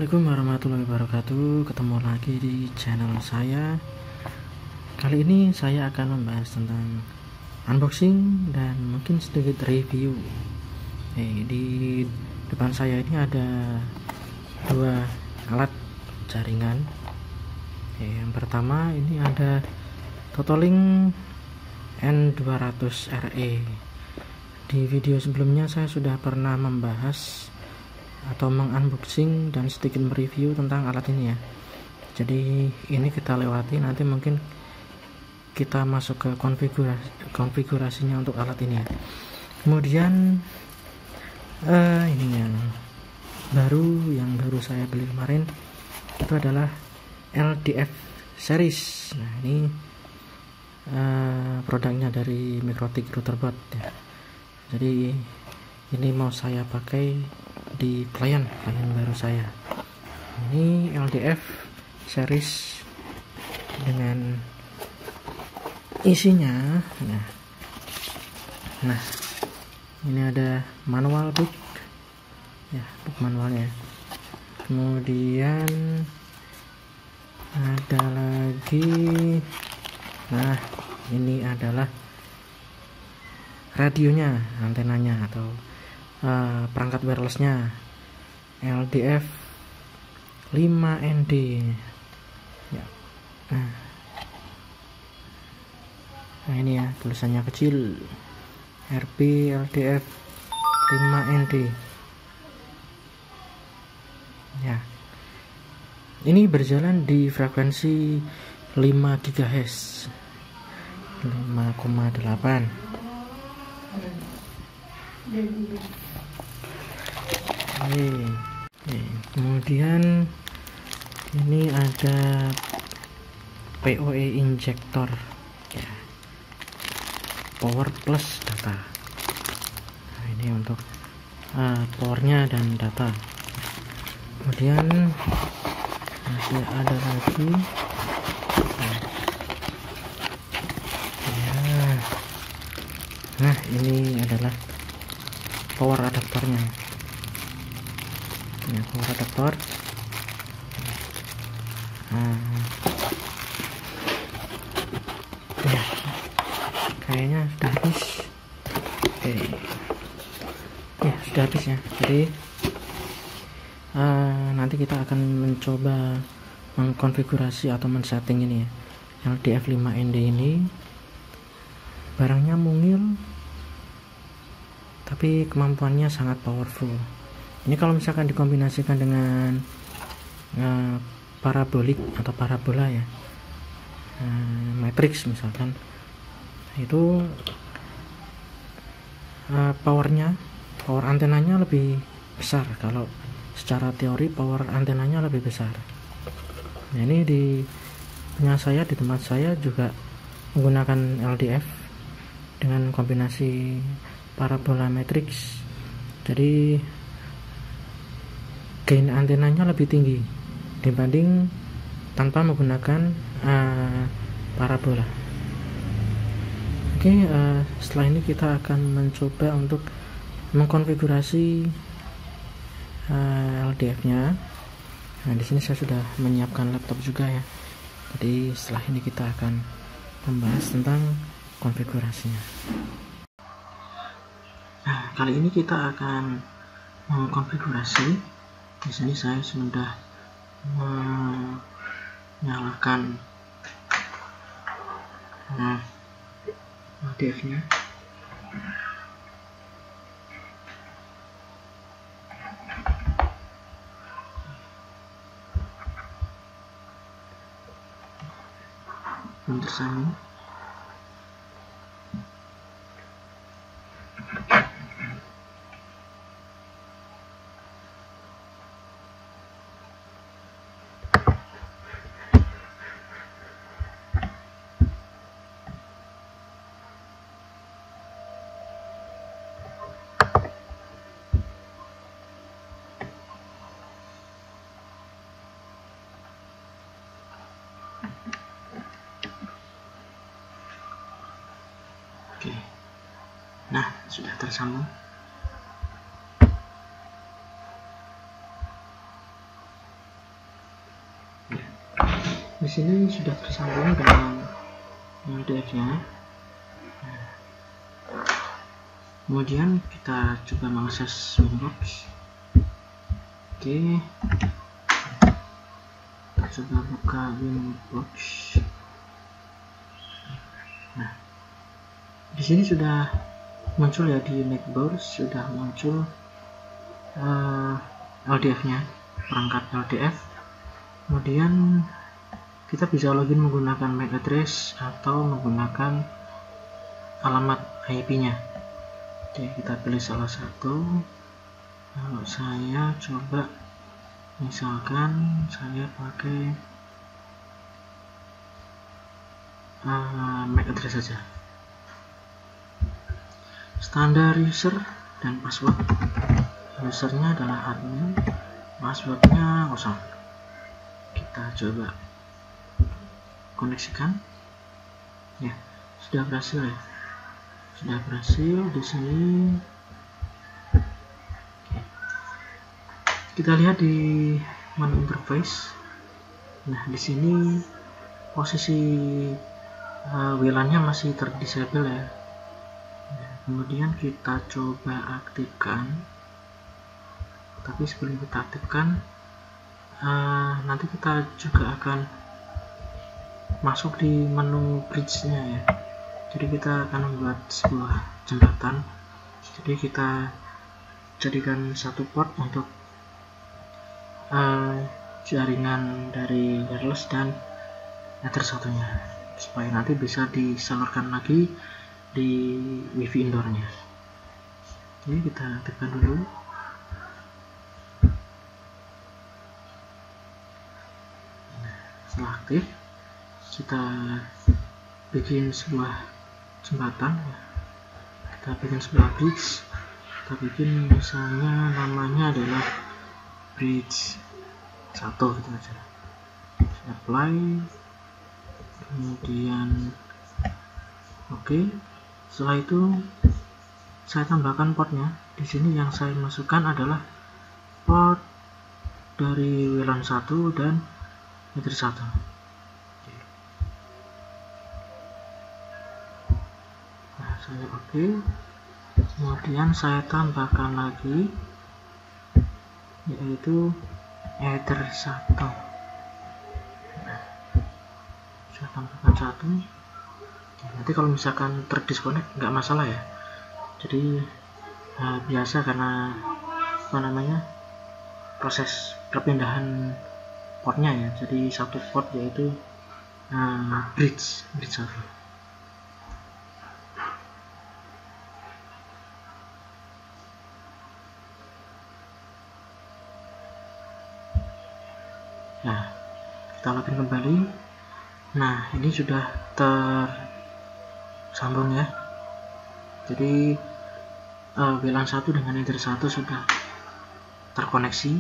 Assalamualaikum warahmatullahi wabarakatuh. Ketemu lagi di channel saya. Kali ini saya akan membahas tentang unboxing dan mungkin sedikit review. Di depan saya ini ada dua alat jaringan. Yang pertama ini ada Totolink N200RE. Di video sebelumnya saya sudah pernah membahas atau mengunboxing dan sedikit mereview tentang alat ini ya. Jadi ini kita lewati, nanti mungkin kita masuk ke konfigurasinya untuk alat ini ya. Kemudian ini yang baru saya beli kemarin itu adalah LDF series. Nah ini produknya dari Mikrotik Routerbot ya. Jadi ini mau saya pakai di klien baru saya. Ini LDF series dengan isinya. Nah ini ada manual book ya, book manualnya. Kemudian ada lagi, nah ini adalah radionya, antenanya atau perangkat wirelessnya LDF 5ND ya. Nah ini ya, tulisannya kecil RP LDF 5ND ya. Ini berjalan di frekuensi 5 GHz 5,8. Kemudian ini ada PoE injektor ya, power plus data. Nah, ini untuk powernya dan data. Kemudian masih ada lagi ya. Nah ini adalah power adaptornya. Ini power adaptor. Ya, kayaknya sudah habis. Ya sudah habis ya. Jadi nanti kita akan mencoba mengkonfigurasi atau men-setting ini ya. LDF 5ND ini barangnya mungil tapi kemampuannya sangat powerful. Ini kalau misalkan dikombinasikan dengan parabolik atau parabola ya, matrix misalkan, itu power antenanya lebih besar. Kalau secara teori power antenanya lebih besar. Nah ini di tempat saya juga menggunakan LDF dengan kombinasi parabola matrix. Jadi gain antenanya lebih tinggi dibanding tanpa menggunakan parabola. Setelah ini kita akan mencoba untuk mengkonfigurasi LDF-nya. Nah, di sini saya sudah menyiapkan laptop juga ya. Jadi setelah ini kita akan membahas tentang konfigurasinya. Nah, kali ini kita akan mengkonfigurasi. Di sini saya sudah menyalakan LDF-nya. Tersambung. Nah, sudah tersambung. sini sudah tersambung dengan LDF-nya. Kemudian kita coba mengakses Winbox. Oke, kita coba buka Winbox. Nah, di sini sudah muncul ya, di Netboard sudah muncul LDF-nya, perangkat LDF. Kemudian kita bisa login menggunakan MAC address atau menggunakan alamat IP-nya. Oke, kita pilih salah satu. Kalau saya coba, misalkan saya pakai MAC address saja. Standar user dan password. Usernya adalah admin, passwordnya kosong. Kita coba koneksikan. Ya, sudah berhasil ya. Sudah berhasil di sini. Oke. Kita lihat di menu interface. Nah, di sini posisi WLAN-nya masih terdisable ya. Nah, kemudian kita coba aktifkan. Tapi sebelum kita aktifkan, nanti kita juga akan masuk di menu bridge-nya ya. Jadi kita akan membuat sebuah jembatan. Jadi kita jadikan satu port untuk jaringan dari wireless dan Ether satunya, supaya nanti bisa disalurkan lagi di wifi indoornya. Oke, kita aktifkan dulu. Setelah aktif, kita bikin sebuah jembatan, kita bikin sebuah bridge. Kita bikin misalnya namanya adalah bridge 1 gitu aja. Saya apply, kemudian oke. Setelah itu saya tambahkan portnya. Di sini yang saya masukkan adalah port dari WLAN 1 dan Ether 1. Nah, saya oke. Kemudian saya tambahkan lagi, yaitu Ether 1. Nah, saya tambahkan 1. Nanti kalau misalkan terdisconnect nggak masalah ya. Jadi biasa, karena proses perpindahan portnya ya. Jadi satu port yaitu bridge 1. Nah, kita login kembali. Nah, ini sudah tersambung ya. Jadi WLAN 1 dengan Ether 1 sudah terkoneksi.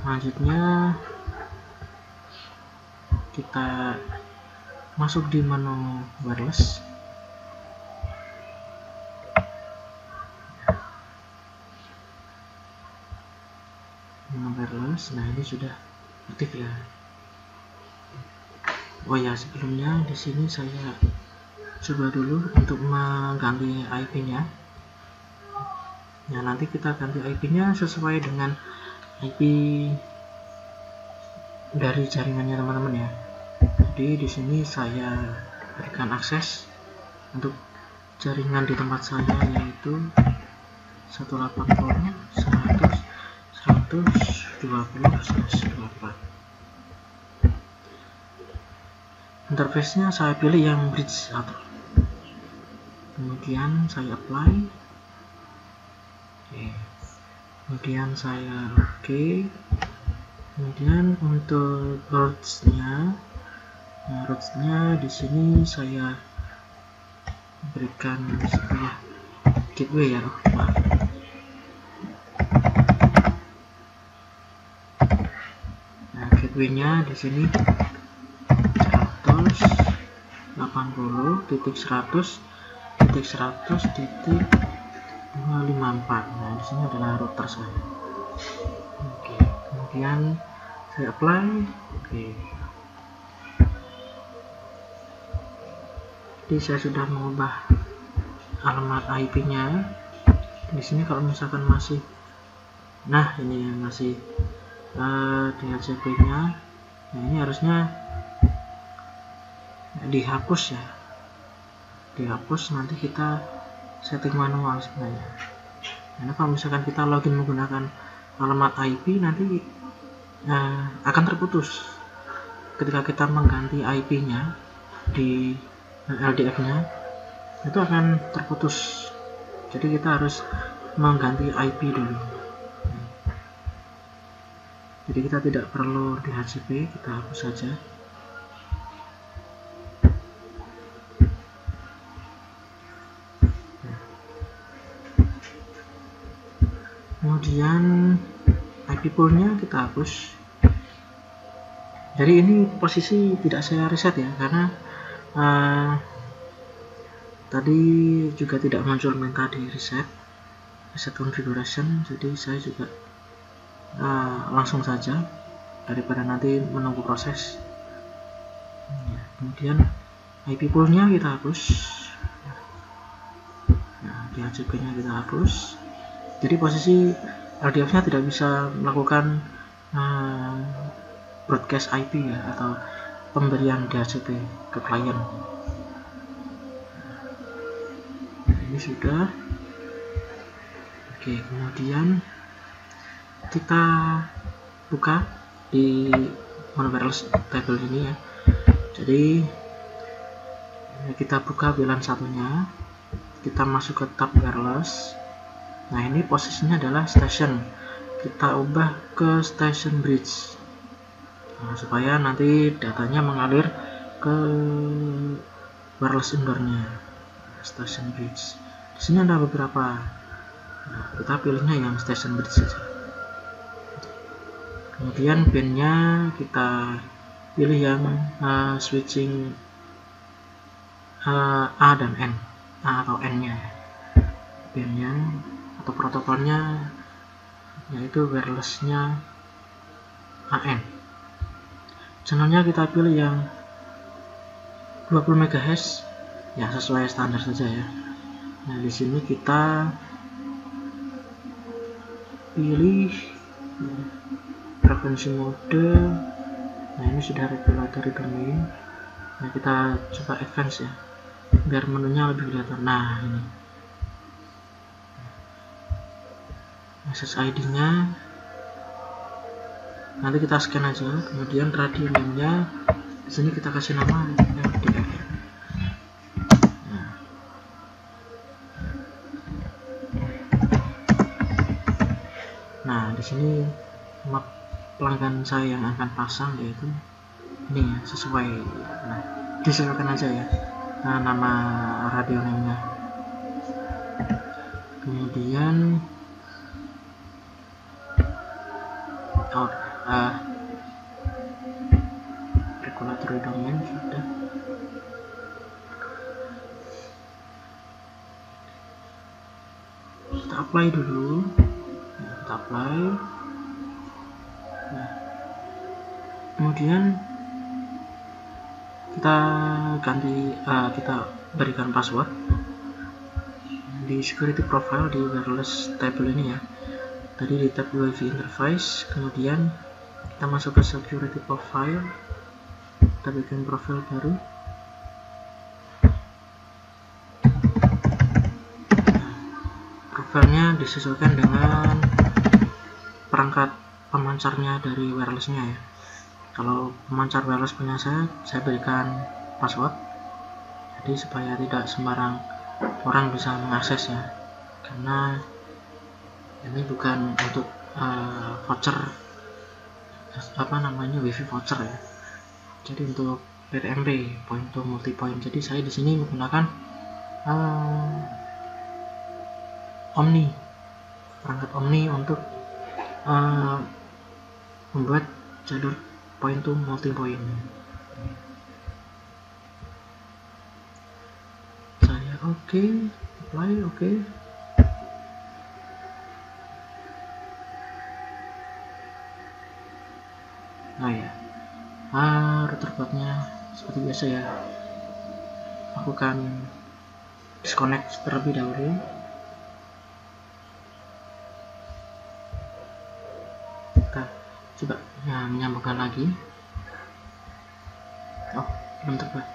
Selanjutnya kita masuk di menu wireless. Nah, ini sudah aktif ya. Oh ya, sebelumnya di sini saya coba dulu untuk mengganti IP-nya. Nah, nanti kita ganti IP-nya sesuai dengan IP dari jaringannya teman-teman ya. Jadi di sini saya berikan akses untuk jaringan di tempat saya, yaitu 180.100.120/24. Interface-nya saya pilih yang bridge 1. Kemudian saya apply. Oke. Kemudian saya oke. Kemudian untuk routes-nya, di sini saya berikan sebuah gateway ya. Nah, gateway-nya di sini 180.100.100.254. Nah, di sini adalah router saya. Oke, kemudian saya apply. Oke. Jadi saya sudah mengubah alamat IP-nya. Di sini kalau misalkan masih, nah ini masih DHCP-nya, nah ini harusnya dihapus ya, dihapus, nanti kita setting manual sebenarnya. Karena kalau misalkan kita login menggunakan alamat IP, nanti akan terputus ketika kita mengganti IP-nya di LDF-nya, itu akan terputus. Jadi kita harus mengganti IP dulu. Jadi kita tidak perlu DHCP, kita hapus saja. Kemudian IP poolnya kita hapus. Jadi ini posisi tidak saya reset ya, karena tadi juga tidak muncul minta di reset configuration, jadi saya juga langsung saja daripada nanti menunggu proses. Kemudian IP poolnya kita hapus, DHCP-nya kita hapus. Jadi posisi LDF-nya tidak bisa melakukan broadcast IP ya, atau pemberian DHCP ke klien. Ini sudah. Oke, kemudian kita buka di wireless table ini ya. Jadi kita buka VLAN satunya, kita masuk ke tab wireless. Nah ini posisinya adalah station, kita ubah ke station bridge, supaya nanti datanya mengalir ke wireless indoornya. Station bridge, di sini ada beberapa, kita pilihnya yang station bridge saja. Kemudian pin-nya kita pilih yang switching A dan N, A atau N nya, pin-nya atau protokolnya yaitu wireless-nya AN. Channelnya kita pilih yang 20 MHz ya, sesuai standar saja ya. Nah di sini kita pilih frekuensi mode. Nah ini sudah regulatory domain. Nah kita coba advance ya, biar menunya lebih kelihatan. Nah ini SSID nya nanti kita scan aja. Kemudian radio name-nya di sini kita kasih nama LDF. Nah di sini map pelanggan saya yang akan pasang yaitu ini ya, sesuai. Nah disesuaikan aja ya nama radio name-nya. Kemudian regulatory domain sudah. Kita apply dulu. Kita apply. Nah, kemudian kita ganti, kita berikan password di security profile di wireless table ini ya. Tadi di tab Wi-Fi interface, kemudian kita masuk ke security profile, kita bikin profil baru. Profilnya disesuaikan dengan perangkat pemancarnya dari wirelessnya ya. Kalau pemancar wireless punya saya berikan password, jadi supaya tidak sembarang orang bisa mengakses ya, karena ini bukan untuk voucher, wifi voucher ya. Jadi untuk PTMP, point to multi point. Jadi saya di sini menggunakan Omni, perangkat Omni untuk membuat jalur point to multi point. Saya oke, apply oke. Nah ya, router portnya seperti biasa ya. lakukan disconnect terlebih dahulu. Kita coba menyambungkan lagi. Oh, belum terbuat.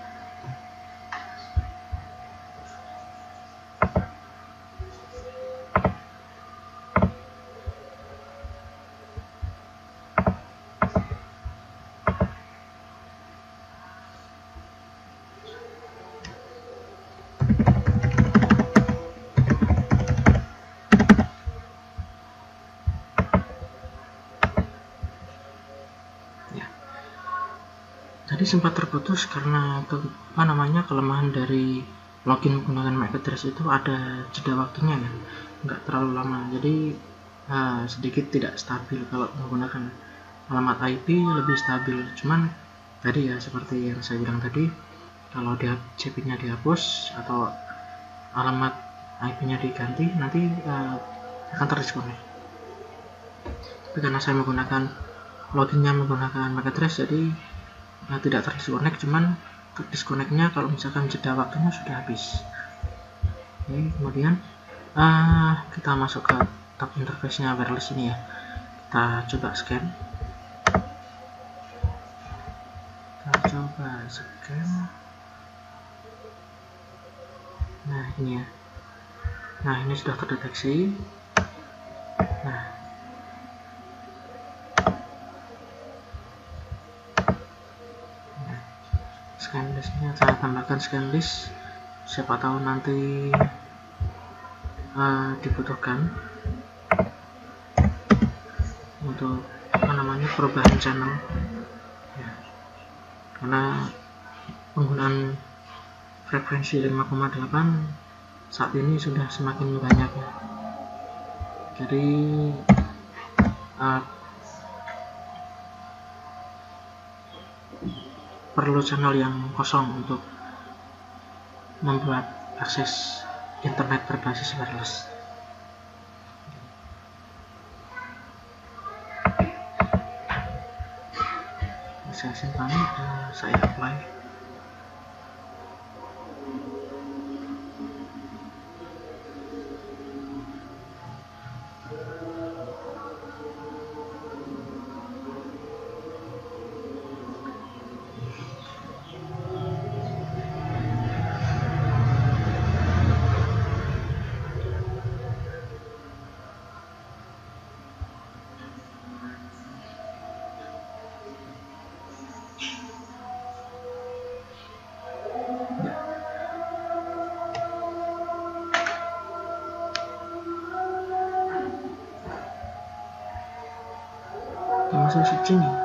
Tadi sempat terputus karena kelemahan dari login menggunakan MAC address itu ada jeda waktunya ya, nggak terlalu lama, jadi sedikit tidak stabil. Kalau menggunakan alamat IP lebih stabil, cuman tadi ya seperti yang saya bilang tadi, kalau dia CP-nya dihapus atau alamat IP-nya diganti, nanti akan terdisconnect. Tapi karena saya menggunakan loginnya menggunakan MAC address, jadi tidak terdisconnect, cuman disconnectnya kalau misalkan jeda waktunya sudah habis. Oke, kemudian kita masuk ke tab interface-nya wireless ini ya. Kita coba scan. Nah ini ya. Nah ini sudah terdeteksi. Nah scan listnya saya tambahkan scan list, siapa tahu nanti dibutuhkan untuk perubahan channel ya, karena penggunaan frekuensi 5,8 saat ini sudah semakin banyak ya. Jadi perlu channel yang kosong untuk membuat akses internet berbasis wireless. Saya simpan, saya apply. Masuk switching nih.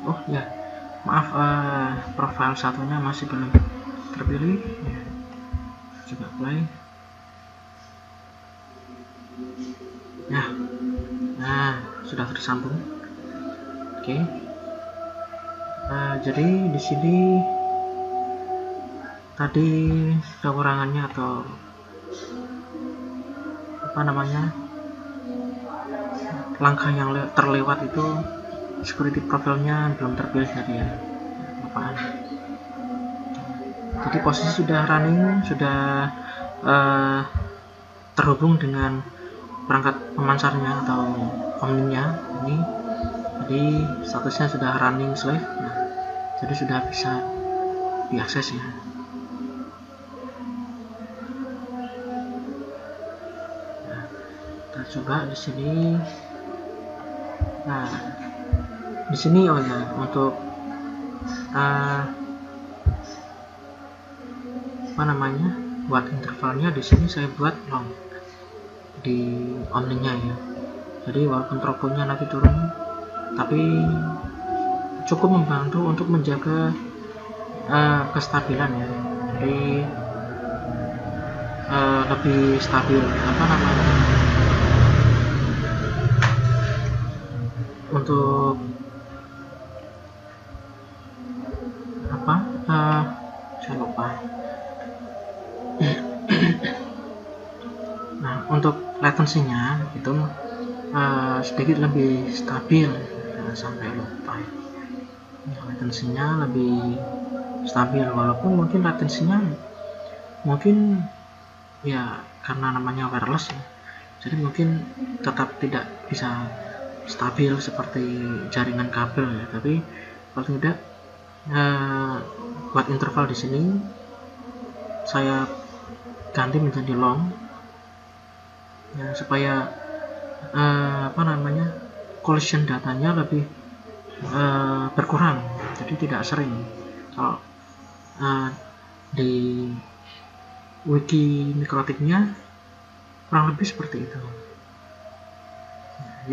Oh ya, maaf, profil satunya masih belum terpilih ya. Coba play ya. Nah sudah tersambung. Oke. Jadi di sini tadi kekurangannya atau langkah yang terlewat itu security profilnya belum terpilih tadi ya. Jadi posisi sudah running, sudah terhubung dengan perangkat pemansarnya atau omninya ini. Jadi statusnya sudah running slave. Nah, jadi sudah bisa diakses ya. Nah, kita coba di sini. Nah, di sini oh ya, untuk buat intervalnya di sini saya buat long di omninya ya. Jadi walaupun troponya nanti turun, tapi cukup membantu untuk menjaga kestabilan ya. Jadi lebih stabil untuk saya lupa. Nah, untuk latensinya itu sedikit lebih stabil, sampai lupa. Latensinya lebih stabil, walaupun mungkin latensinya mungkin ya karena namanya wireless ya, jadi mungkin tetap tidak bisa stabil seperti jaringan kabel ya, tapi kalau tidak buat interval di sini saya ganti menjadi long ya, supaya collision datanya lebih berkurang, jadi tidak sering. Kalau di wiki mikrotiknya kurang lebih seperti itu,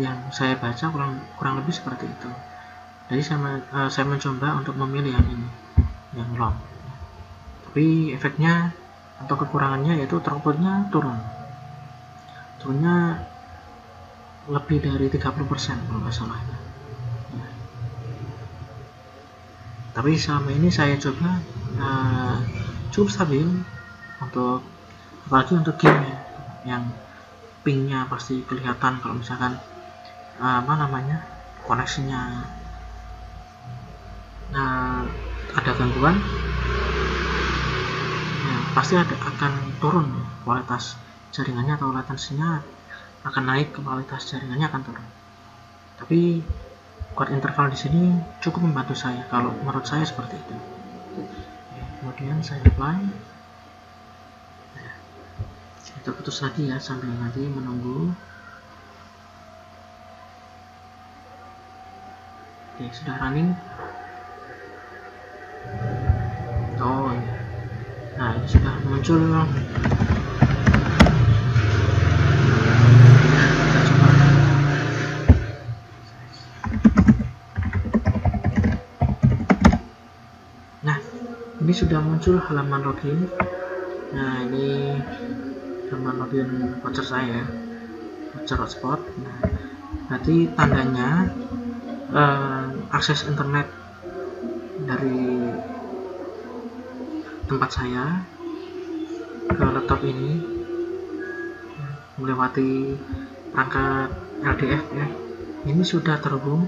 yang saya baca kurang lebih seperti itu. Jadi saya mencoba untuk memilih yang ini, yang long. Tapi efeknya atau kekurangannya yaitu throughputnya turunnya lebih dari 30% kalau nggak salah ya. Tapi selama ini saya coba cukup stabil, untuk apalagi untuk game ya, yang pingnya pasti kelihatan kalau misalkan koneksinya ada gangguan ya, pasti akan turun kualitas jaringannya, atau latensinya akan naik, kualitas jaringannya akan turun. Tapi quad interval di sini cukup membantu saya, kalau menurut saya seperti itu. Kemudian saya apply, terputus lagi ya, sambil nanti menunggu. Oke, sudah running. Oh ya, nah ini sudah muncul. Nah, ini sudah muncul halaman login. Nah, ini halaman login voucher saya, voucher hotspot. Nah, berarti tandanya akses internet dari tempat saya ke laptop ini melewati perangkat LDF ya, ini sudah terhubung.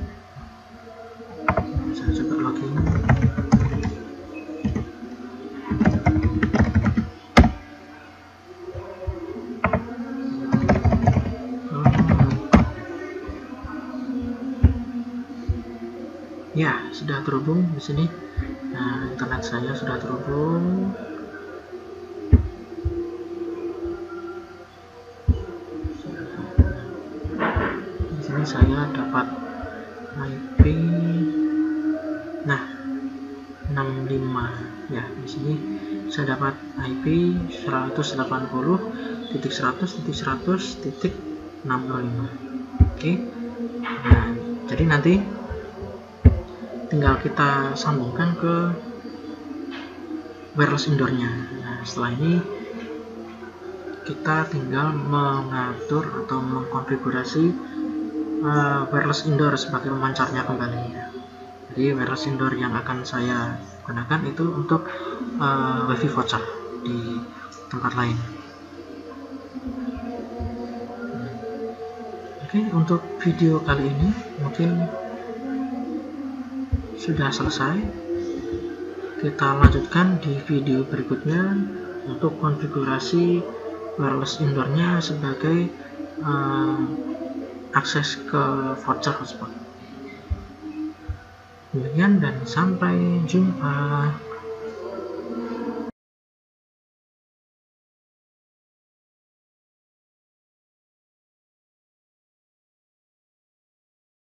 Saya coba login. Ya, sudah terhubung di sini. Nah, internet saya sudah terhubung. Di sini saya dapat IP. Nah, 65 ya. Di sini saya dapat IP 180.100.100.605. Oke. Nah, jadi nanti tinggal kita sambungkan ke wireless indoor-nya. Nah, setelah ini kita tinggal mengatur atau mengkonfigurasi wireless indoor sebagai pemancarnya kembali ya. Jadi wireless indoor yang akan saya gunakan itu untuk wifi voucher di tempat lain. Oke, untuk video kali ini mungkin sudah selesai. Kita lanjutkan di video berikutnya untuk konfigurasi wireless indoor-nya sebagai akses ke voucher hotspot. Demikian dan sampai jumpa.